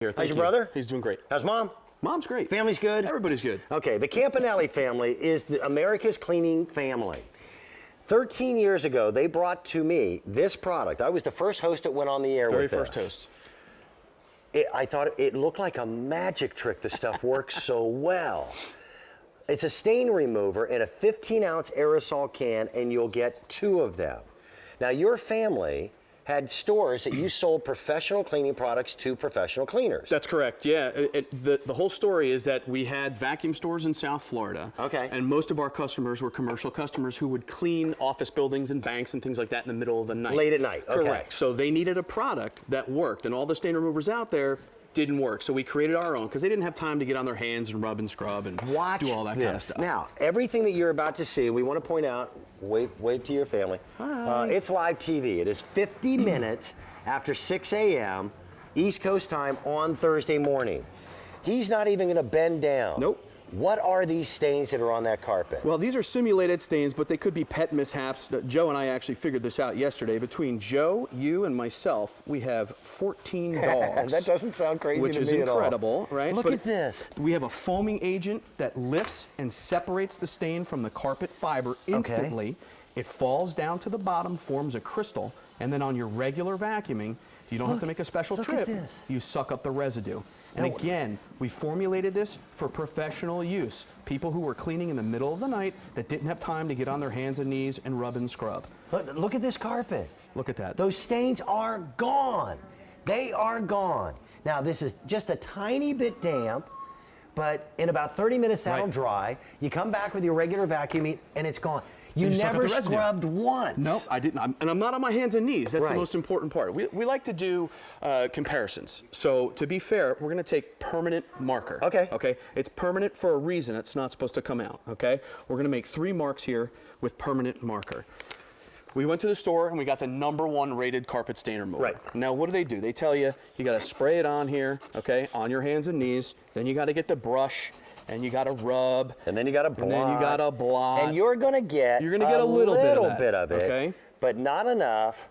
Here, How's your brother? He's doing great. How's mom? Mom's great. Family's good? Everybody's good. Okay, the Campanelli family is America's cleaning family. 13 years ago, they brought to me this product. I was the first host that went on the air with this. Very first host. I thought it looked like a magic trick. The stuff works so well. It's a stain remover in a 15-ounce aerosol can, and you'll get 2 of them. Now, your family had stores that you sold professional cleaning products to professional cleaners. That's correct, yeah. The whole story is that we had vacuum stores in South Florida. Okay. And most of our customers were commercial customers who would clean office buildings and banks and things like that in the middle of the night. Late at night, okay. Correct. So they needed a product that worked, and all the stain removers out there didn't work. So we created our own because they didn't have time to get on their hands and rub and scrub and do all that kind of stuff. Now, everything that you're about to see, we want to point out, wave to your family. It's live TV. It is 50 minutes after 6 a.m. East Coast time on Thursday morning. He's not even going to bend down. Nope. What are these stains that are on that carpet? Well, these are simulated stains, but they could be pet mishaps. Joe and I actually figured this out yesterday. Between Joe, you, and myself, we have 14 dogs. That doesn't sound crazy to me at all. Which is incredible, right? Look at this. We have a foaming agent that lifts and separates the stain from the carpet fiber instantly. It falls down to the bottom, forms a crystal, and then on your regular vacuuming, you don't have to make a special trip. You suck up the residue. And again, we formulated this for professional use. People who were cleaning in the middle of the night that didn't have time to get on their hands and knees and rub and scrub. Look at this carpet. Look at that. Those stains are gone. They are gone. Now, this is just a tiny bit damp, but in about 30 minutes that'll dry. You come back with your regular vacuuming and it's gone. You never scrubbed once. Nope, I didn't. And I'm not on my hands and knees. That's the most important part. We like to do comparisons. So to be fair, we're going to take permanent marker. Okay. Okay. It's permanent for a reason. It's not supposed to come out. Okay. We're going to make 3 marks here with permanent marker. We went to the store and we got the #1 rated carpet stain remover. Right. Now, what do? They tell you got to spray it on here, okay, on your hands and knees. Then you got to get the brush and you got to rub. And then you got to blot. And then you got to blot. And you're going to get a little bit of it, okay, but not enough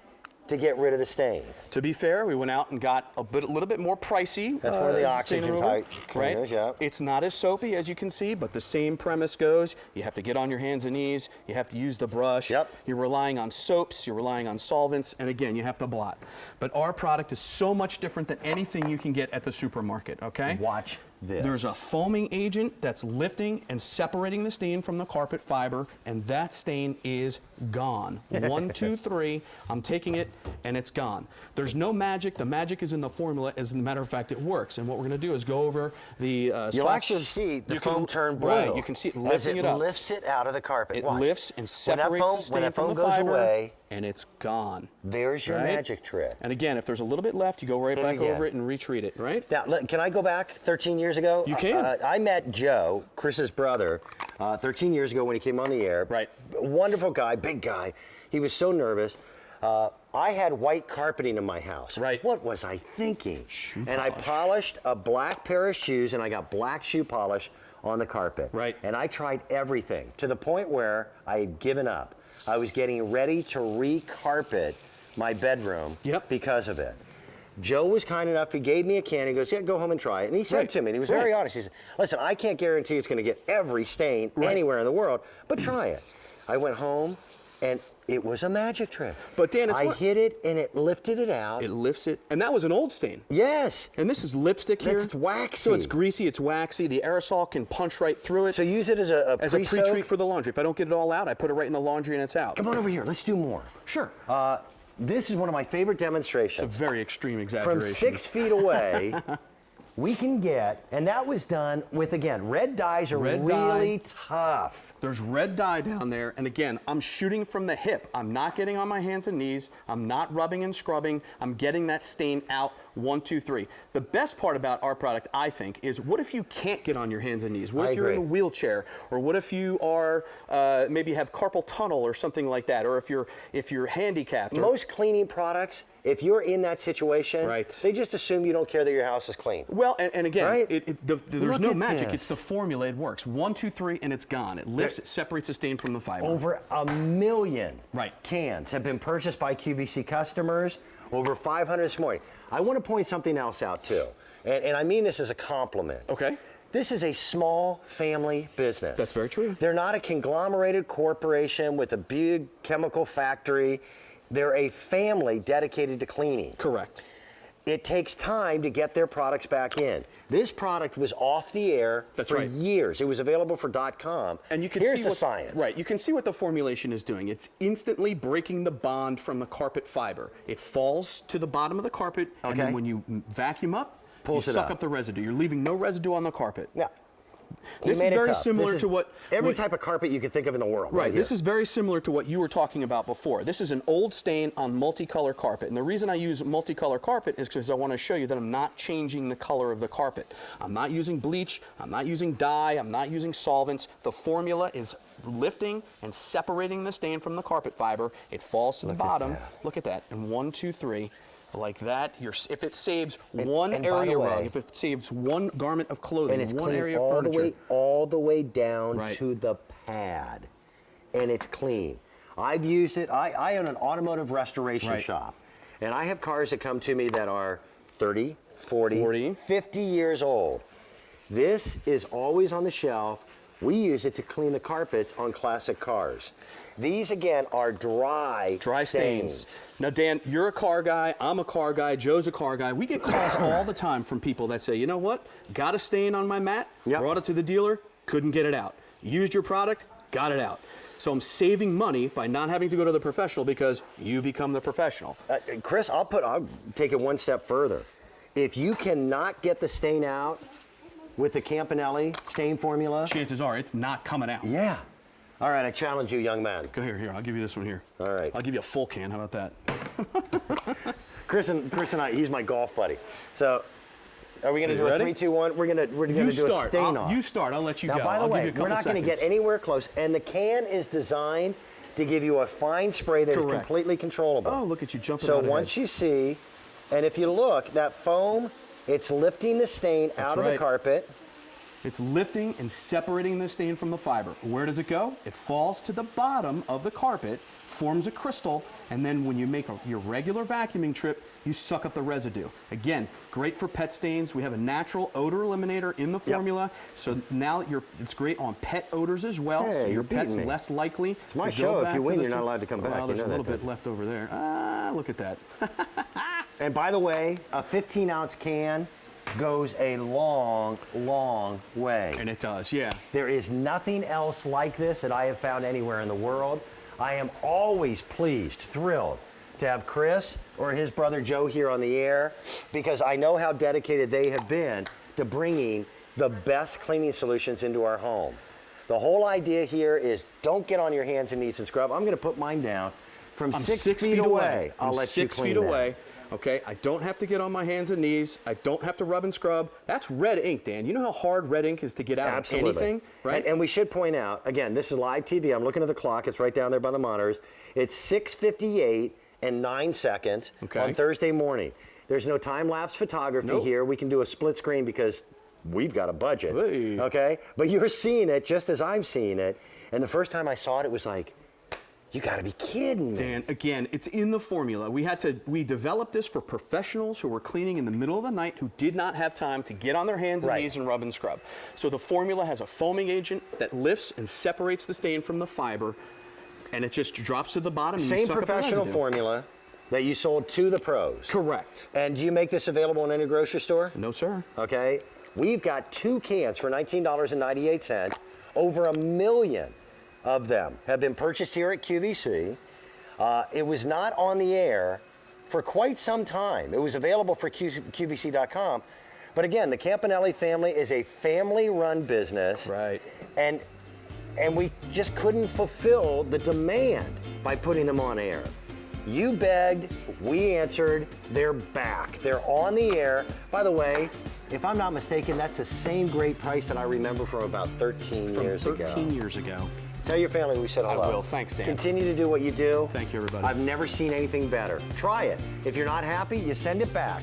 to get rid of the stain. To be fair, we went out and got a little bit more pricey. That's one of the oxygen type cleaners, right? It's not as soapy as you can see, but the same premise goes. You have to get on your hands and knees. You have to use the brush. Yep. You're relying on soaps. You're relying on solvents. And again, you have to blot. But our product is so much different than anything you can get at the supermarket, okay? Watch this. There's a foaming agent that's lifting and separating the stain from the carpet fiber, and that stain is gone. 1, 2, 3. I'm taking it, and it's gone. There's no magic. The magic is in the formula. As a matter of fact, it works. And what we're going to do is go over the You'll actually see the foam turn blue. Right, you can see it lifting it up. It lifts it out of the carpet. It lifts and separates the stain from the fiber, and it's gone. There's your magic trick. And again, if there's a little bit left, you go right back over it and retreat it, right? Now, can I go back 13 years ago? You can. I met Joe, Chris's brother, 13 years ago when he came on the air. Right. Wonderful guy, big guy. He was so nervous. I had white carpeting in my house. Right. What was I thinking? Shoe polish. I polished a black pair of shoes, and I got black shoe polish on the carpet. Right. And I tried everything to the point where I had given up. I was getting ready to re-carpet my bedroom because of it. Joe was kind enough, he gave me a can, he goes, yeah, go home and try it. And he said to me, and he was very honest, he said, listen, I can't guarantee it's going to get every stain anywhere in the world, but try it. I went home, and it was a magic trick. But Dan, I hit it, and it lifted it out. It lifts it, and that was an old stain. Yes. And this is lipstick here. It's waxy. So it's greasy, it's waxy. The aerosol can punch right through it. So use it as a pre-treat for the laundry. If I don't get it all out, I put it right in the laundry, and it's out. Come on over here, let's do more. Sure. This is one of my favorite demonstrations. It's a very extreme exaggeration. From 6 feet away, we can get, and that was done with, again, red dyes are really tough. There's red dye down there, and again, I'm shooting from the hip. I'm not getting on my hands and knees. I'm not rubbing and scrubbing. I'm getting that stain out. 1, 2, 3. The best part about our product, I think, is what if you can't get on your hands and knees? What if you're in a wheelchair, or what if you are maybe have carpal tunnel or something like that, or if you're handicapped? Most cleaning products, if you're in that situation, they just assume you don't care that your house is clean. Well, and again, there's no magic. It's the formula. It works. 1, 2, 3, and it's gone. It lifts, it separates the stain from the fiber. Over 1 million cans have been purchased by QVC customers. Over 500 this morning. I want to point something else out too. and I mean this as a compliment. Okay. This is a small family business. That's very true. They're not a conglomerated corporation with a big chemical factory. They're a family dedicated to cleaning. Correct. It takes time to get their products back in. This product was off the air for years. It was available for .com. And you can Here's see the what, science. Right, you can see what the formulation is doing. It's instantly breaking the bond from the carpet fiber. It falls to the bottom of the carpet, and then when you vacuum up, you suck up the residue. You're leaving no residue on the carpet. Yeah. This is very similar to what every type of carpet you can think of in the world. Right. This is very similar to what you were talking about before. This is an old stain on multicolor carpet. And the reason I use multicolor carpet is because I want to show you that I'm not changing the color of the carpet. I'm not using bleach. I'm not using dye. I'm not using solvents. The formula is lifting and separating the stain from the carpet fiber. It falls to the bottom. Look at that. And 1, 2, 3. Like that, if it saves one area rug, if it saves one garment of clothing, and it's one area of furniture, all the way down to the pad, and it's clean. I've used it. I own an automotive restoration shop, and I have cars that come to me that are 30, 40, 50 years old. This is always on the shelf. We use it to clean the carpets on classic cars. These, again, are dry stains. Now, Dan, you're a car guy. I'm a car guy. Joe's a car guy. We get calls all the time from people that say, you know what? Got a stain on my mat. Brought it to the dealer. Couldn't get it out. Used your product. Got it out. So I'm saving money by not having to go to the professional because you become the professional. Chris, I'll take it one step further. If you cannot get the stain out with the Campanelli stain formula, chances are it's not coming out. Yeah. All right, I challenge you, young man. Go here, I'll give you this one here. All right. I'll give you a full can, how about that? Chris and I, he's my golf buddy. So, are we gonna do a 3, 2, 1? We're gonna do a stain off. You start, I'll let you go. Now, by the way, we're not gonna get anywhere close, and the can is designed to give you a fine spray that is completely controllable. Oh, look at you jumping out ahead. So once you see, and if you look, that foam, it's lifting the stain out of the carpet. It's lifting and separating the stain from the fiber. Where does it go? It falls to the bottom of the carpet, forms a crystal, and then when you make your regular vacuuming trip, you suck up the residue. Again, great for pet stains. We have a natural odor eliminator in the formula, so now it's great on pet odors as well, so your pet's less likely it's my show. If you win, you're not allowed to come back. Well, there's a little bit left over there. Look at that. And by the way, a 15-ounce can goes a long, long way. And it does, yeah. There is nothing else like this that I have found anywhere in the world. I am always pleased, thrilled to have Chris or his brother Joe here on the air because I know how dedicated they have been to bringing the best cleaning solutions into our home. The whole idea here is don't get on your hands and knees and scrub. I'm going to put mine down from 6 feet away. I'll let you clean 6 feet away. Okay, I don't have to get on my hands and knees. I don't have to rub and scrub. That's red ink, Dan. You know how hard red ink is to get out of anything, right? And we should point out, again, this is live TV. I'm looking at the clock. It's right down there by the monitors. It's 6:58 and 9 seconds on Thursday morning. There's no time-lapse photography here. We can do a split screen because we've got a budget, okay? But you're seeing it just as I'm seeing it. And the first time I saw it, it was like, you gotta be kidding me. Dan, again, it's in the formula. We developed this for professionals who were cleaning in the middle of the night who did not have time to get on their hands and knees and rub and scrub. So the formula has a foaming agent that lifts and separates the stain from the fiber, and it just drops to the bottom. Same professional formula that you sold to the pros. Correct. And do you make this available in any grocery store? No, sir. Okay. We've got 2 cans for $19.98. Over 1 million of them have been purchased here at QVC. It was not on the air for quite some time. It was available for QVC.com. But again, the Campanelli family is a family-run business. Right. And we just couldn't fulfill the demand by putting them on air. You begged, we answered, they're back. They're on the air. By the way, if I'm not mistaken, that's the same great price that I remember from about 13 years ago. 13 years ago. Tell your family we said hello. I will. Thanks, Dan. Continue to do what you do. Thank you, everybody. I've never seen anything better. Try it. If you're not happy, you send it back.